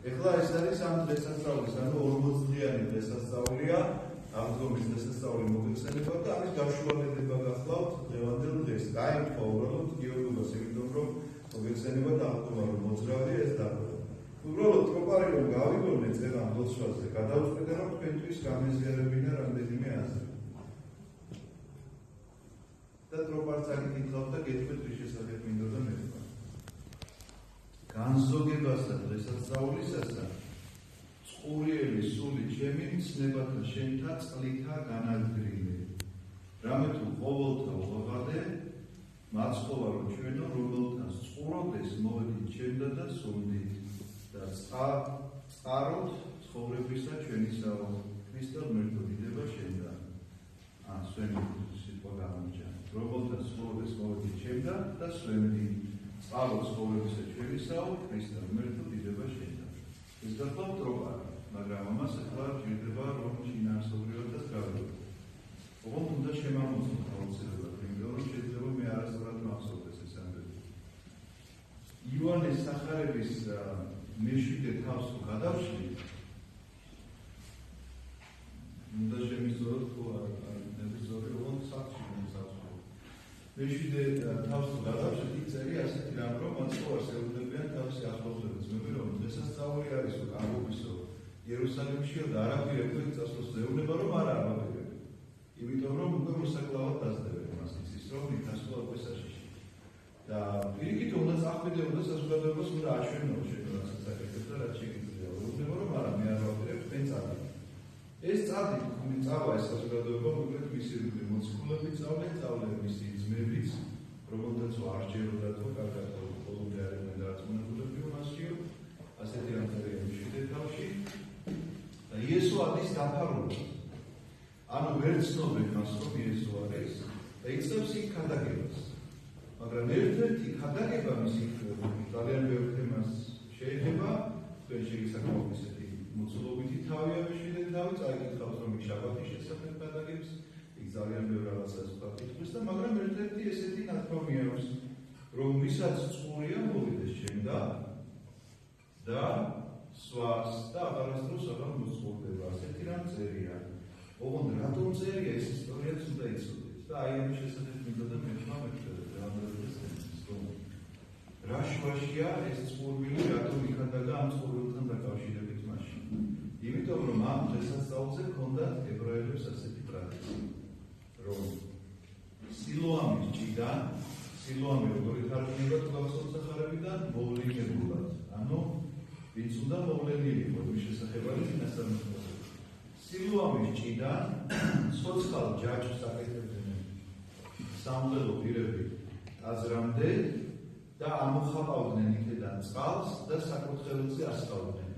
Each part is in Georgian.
ეხლა ეს არის ამ დღესასწაულის, ანუ 40-დღიანი დღესასწაულია, აღდგომის დღესასწაული მოგეხსენება და ამის გაშუალება გახლავთ დღევანდელ დღეს. გაიმთხვა უბრალოდ გიორგობას, იმიტომ რომ მოგეხსენება და აღდგომა რომ მოძრავია ეს დაბლა. უბრალოდ ტროპარი რომ გავიგონე წეღან ლოცვაზე, გადავწყვეტე რომ თქვენთვის გამეზიარებინა რამდენიმე აზრი. და ტროპარს აგიკითხავთ და გეტყვით რის შესახებ მინდოდა მეთქვა. განზოგებასა დღესასწაულისასა წყურიელი სული ჩემი ცნებათა შენთა წყლითა განადგრილე. რამე თუ ყოველთა უღაღადე მაცხოვა რომ ჩვენო რომელთანს წყუროდეს მოვედით ჩემდა და სულდით და წყაროთ ცხოვრებისა ჩვენისაო ქრისტე მერტო დიდება შენდა. სვენი სიტყვა გამარჯა. რომელთანს ცხოვროდეს მოვედით ჩემდა და სვენდით წყაროთ ცხოვრებისა ჩვენისაო ქრისტე მერტო დიდება შენდა. ეს გახლავთ ტროპარი. მაგრამ ამას ახლა ჭირდება რომ შინაარსობრივადაც გავიგოთ. ოღონდ უნდა შემამოწმოთ აუცილებლად, იმიტომ რომ შეიძლება მე არასწორად მახსოვდეს ეს ამბები. იოანეს სახარების მეშვიდე თავს თუ გადავშლით, უნდა შემიზოროთ თუ არ ნებისმიერი ოღონდ საქმე მოსაწყო. მეშვიდე თავს თუ გადავშლით, იქ წერია ასეთი რამ, რომ მაცხოვარს ეუბნებიან თავისი ახლობლებს, მე რომ დღესასწაული არის კარგობისო. იერუსალიმში და არაფერი ეგ წასვლას ეუბნება რომ არ ამბობენ. იმიტომ რომ უკვე მოსაკლავად დაძდებენ მას ის რომ იქასო ოპესაში. და პირიქით უნდა წახვიდე უნდა საზოგადოებას უნდა აჩვენო შეიძლება საკითხებს და რაც შეიძლება. ეუბნება რომ არა მე არ ვაპირებ თქვენ წადი. ეს წადი თქვენი წავა ეს საზოგადოება მოკლედ მისი მოციქულები წავლენ წავლენ მისი ძმებიც რომელთაც არ ჯეროდა თუ კარგად ყოველდღე არიან დარწმუნებულები მასშიო ასეთი რამწერია მშვიდე თავში. და იესო არის დაფარული. ანუ ვერ ცნობენ მას რომ იესო არის და იწევს იქ ქადაგებას. მაგრამ ერთ-ერთი ქადაგება მისი ძალიან ბევრ თემას შეიძლება თქვენ შეგისაკამოთ ესეთი მოცულობითი თავია მეშვიდე თავი წაიკითხავთ რომ იქ შაბათის შესახებ ქადაგებს იქ ძალიან ბევრ რაღაცას ვაკითხვის და მაგრამ ერთ-ერთი ესეთი ნათქვამი აქვს რომ ვისაც წყურია მოვიდეს ჩემდა და სვას და აღარასდროს აღარ მოსწყურდება. ასეთი რამ წერია. ოღონდ რატომ წერია ეს ისტორიაც უნდა იცოდეთ და აი ამის შესახებ მინდოდა მეთქვა რა შვაშია ეს წყურვილი რატომ იქადაგა ამ წყურვილთან დაკავშირებით მასში. იმიტომ რომ ამ დღესასწაულზე ჰქონდათ ებრაელებს ასეთი ტრადიცია რომ სილოამის ჭიდან სილოამი როგორი თარგმნება თვალსაჩინო სახარებიდან მოვლენებულად ანუ ვინც უნდა მოვლენილი იყოს მის შესახებ არის ინასტამოთო. სილოამის ჭიდან ცოცხალ ჯაჭვს აკეთებდნენ სამლელო პირები აზრამდე და ამოხაპავდნენ იქედან წყალს და საკურთხეველზე ასხავდნენ.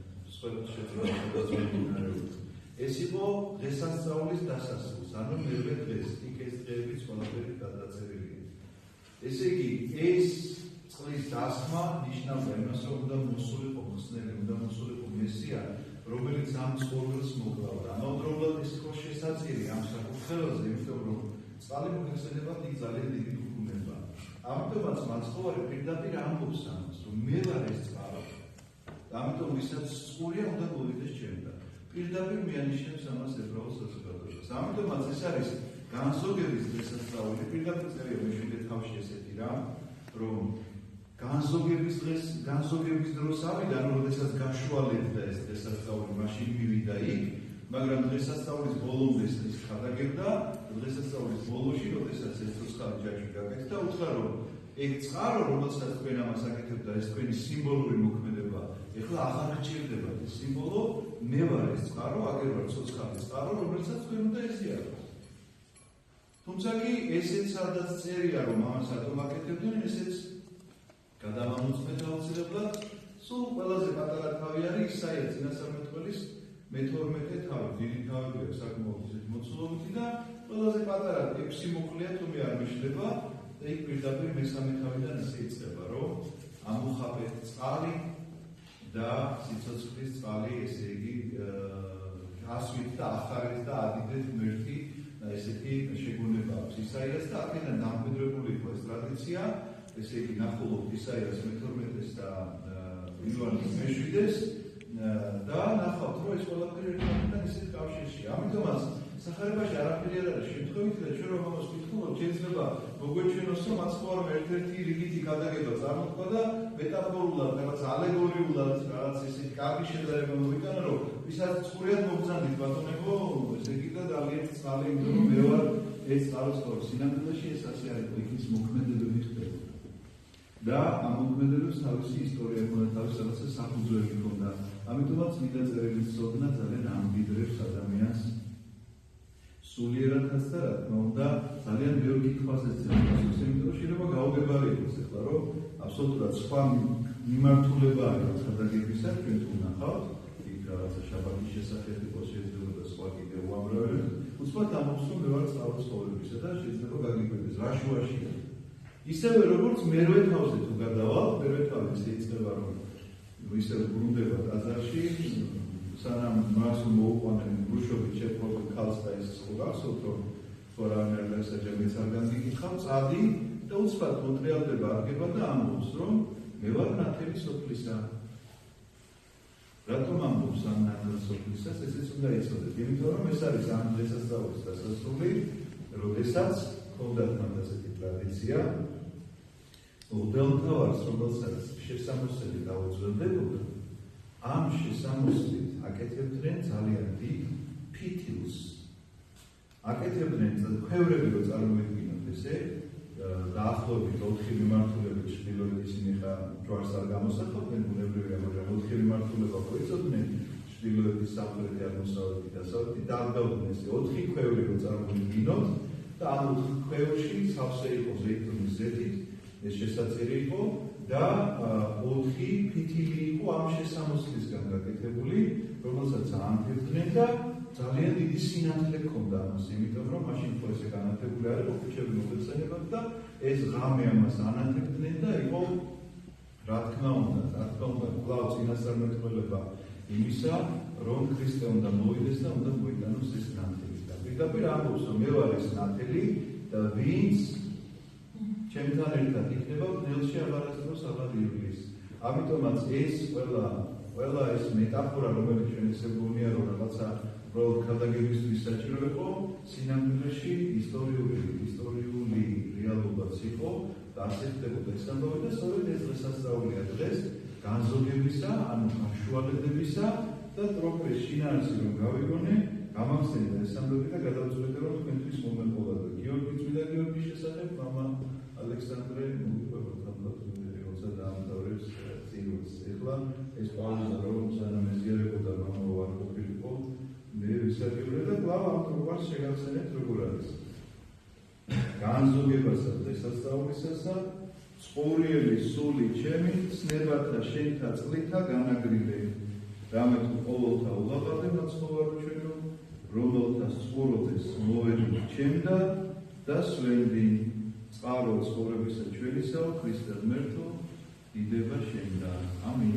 ეს იყო დღესასწაულის დასასრულს, ანუ მერვე დღეს, იქ ეს დღეებიც ყველაფერი გადაწერილია. ესე იგი, ეს წყლის დასმა ნიშნავდა იმას, რომ უნდა მოსულიყო მხსნელი, უნდა მოსულიყო მესია, რომელიც ამ წყურვილს მოკლავდა. ამავდროულად ეს იყო შესაძლებელი ამ საკურთხეველზე, იმიტომ რომ წყალი მოხსენებად იქ ძალიან დიდი უქმება. ამიტომაც მაცხოვარი პირდაპირ ამბობს ამას, რომ მე ვარ ეს წყალი. ამიტომ ვისაც წყურია უნდა მოვიდეს ჩემდა. პირდაპირ მიანიშნებს ამას ებრაულ საზოგადოებას. ამიტომაც ეს არის განზოგების დღესასწაული. პირდაპირ წერია მეშვიდე თავში ესეთი რამ, რომ განზოგების დროს ავიდა, როდესაც გაშუალებდა ეს დღესასწაული, მაშინ მივიდა იქ, მაგრამ დღესასწაულის ბოლომდე ის ხადაგებდა, დღესასწაულის ბოლოში, როდესაც ეს ცოცხალი ჯაჭვი გაკეთდა, უთხრა რომ ეგ წყარო, რომელსაც თქვენ ამას აკეთებდა, ეს თქვენი სიმბოლური მოქმედება, ეხლა აღარ გჭირდება ეს სიმბოლო, მე ვარ ეს წყარო, აგერ ვარ ცოცხალი წყარო, რომელსაც თქვენ უნდა ეზიაროთ. თუმცა კი ესეც სადაც წერია, რომ ამას რატომ აკეთებდნენ, ესეც გადამამოწმეთ აუცილებლად, სულ ყველაზე პატარა თავი არის ისაია წინასწარმეტყველის მე-12 თავი, დიდი თავი აქვს საკმაოდ მოცულობითი და ყველაზე პატარა 6 მოკლეა თუ მე არ მეშლება და იქ პირდაპირ მესამე თავიდან ისე იწყება, რომ ამოხაპეთ წყალი და სიცოცხლის წყალი, ესე იგი ასვით და ახარეთ და ადიდეთ მერტი ესეთი შეგუნება აქვს ისაიას და აქედან დამკვიდრებული იყო ეს ტრადიცია, ესე იგი ნახულობთ ისაიას მე-12-ს და იოანეს მე-7-ს და ნახავთ, რომ ეს ყველაფერი ერთმანეთთან ისეთ კავშირშია. ამიტომაც სახარებაში არაფერი არ არის შემთხვევით და ჩვენ რომ ამას ვკითხულობთ, შეიძლება მოგვეჩვენოს, რომ მაცხოვარმა ერთ-ერთი რიგითი გადაგება წარმოთქვა და მეტაფორულად, რაღაც ალეგორიულად, რაღაც ისეთი კარგი შედარება მოვიტანა, რომ ვისაც წყურიათ მოგზანდით ბატონებო, ესე იგი და ძალიან წყალი, იმიტომ რომ მე ვარ ეს წყაროსთავი. სინამდვილეში ეს ასე არის, იქის მოქმედებები ხდება. და ამ მოქმედებებს თავისი ისტორია ჰქონდა, თავისი რაღაცა საფუძველი ჰქონდა. ამიტომაც წმინდა წერილის ცოდნა ძალიან ამდიდრებს ადამიანს სულიერადაც და რა თქმა უნდა ძალიან ბევრ კითხვას ეძებდა, იმიტომ რომ შეიძლება გაუგებარი იყოს ახლა, რომ აბსოლუტურად სხვა მიმართულება არის ხადაგებისა, ჩვენ თუ ნახავთ, იქ რაღაცა შაბათის შესახებ იყოს შეიძლება და სხვა კიდევ უამრავი, უცბად ამბობს, რომ მე ვარ სწავლობისა და შეიძლება გაგიკვირდეს, რა შუაშია. ისევე როგორც მერვე თავზე თუ გადავალ, მერვე თავზე შეიძლება რომ ისე ბრუნდება ტაძარში, სანამ მას მოუყვანენ ბრუშობით შეფორდა ქალს და ეს ხუგახსოვთ, რომ ფორანერ დასაჯებიც არ გაგიკითხავ, წადი და უცბად მოტრიალდება არგება და ამბობს, რომ მე ვარ ნათელი სოფლისა. რატომ ამბობს ამ ნათელი სოფლისას, ესეც უნდა იცოდეთ, იმიტომ რომ ეს არის ამ დღესასწაულის დასასრული, როდესაც ჰქონდათ მათ ასეთი ტრადიცია, უდელმთავარს, რომელსაც შესამოსელი დაუძველდებოდა, ამ შესამოსლით აკეთებდნენ ძალიან დიდ ფითილს. აკეთებდნენ ქვევრები რო წარმოედგინოთ ესე, დაახლოებით 4 მიმართულებით ჩრდილოეთ ისინი ხა ჯვარს არ გამოსახავდნენ, ბუნებრივია, მაგრამ 4 მიმართულება რო იცოდნენ, ჩრდილოეთის, სამხრეთი, აღმოსავლეთი, დასავლეთი, დაგდავდნენ ესე 4 ქვევრი რო წარმოედგინოთ და ამ 4 ქვევრში სავსე იყო ზეითუნის ზეთით, ეს შესაწირი იყო და 4 ფითილი იყო ამ შესამოსლისგან გაკეთებული, რომელსაც აანთებდნენ და ძალიან დიდი სინათლე ჰქონდა ამას, იმიტომ რომ მაშინ ხო ესე განათებული არ იყო, ქუჩები მოხსენებათ და ეს ღამე ამას აანთებდნენ და იყო რა თქმა უნდა, კვლავ წინასწარმეტყველება იმისა, რომ ქრისტე უნდა მოვიდეს და უნდა მოიტანოს ეს ნათელი. და პირდაპირ ამბობს, რომ მე ვარ ეს ნათელი და ვინც ჩემთან ერთად იქნება ბნელში აღარასდროს აღარ იღლის. ამიტომაც ეს ყველა ეს მეტაფორა, რომელიც ჩვენ ესე გვგონია, რომ რაღაცა უბრალოდ ქადაგებისთვის საჭირო იყო, სინამდვილეში ისტორიული რეალობაც იყო და ასე ხდებოდა ეს ამბავი და სწორედ ეს დღესასწაულია დღეს განზოგებისა, ანუ გაშუალედებისა და ტროპეს შინაარსი რომ გავიგონე, გამახსენდა ეს ამბავი და გადავწყვეტე, რომ თქვენთვის მომეყოლა და გიორგი წმინდა გიორგის შესახებ მამა ალექსანდრე მოგიყვებათ ალბათ როცა დაამთავრებს წიგნს. ეხლა ეს პაუზა რომ სანამ ეზიარებოდა მამა ვარ ყოფილიყო, მე ვისაჯულე და კვლავ ამ ტროპას შეგახსენეთ როგორ არის. განზოგებასა დღესასწაულისასა წყურიელი სული ჩემი ცნებათა შენთა წყლითა განაგრილე. რამე თუ ყოველთა უღაღარდე მაცხოვარო ჩვენო, რომელთა წყუროდეს მოვეჯო ჩემდა და სვენდი. წყარო ცხოვრებისა ჩვენისაო, ქრისტე ღმერთო, დიდება შენდა. ამინ.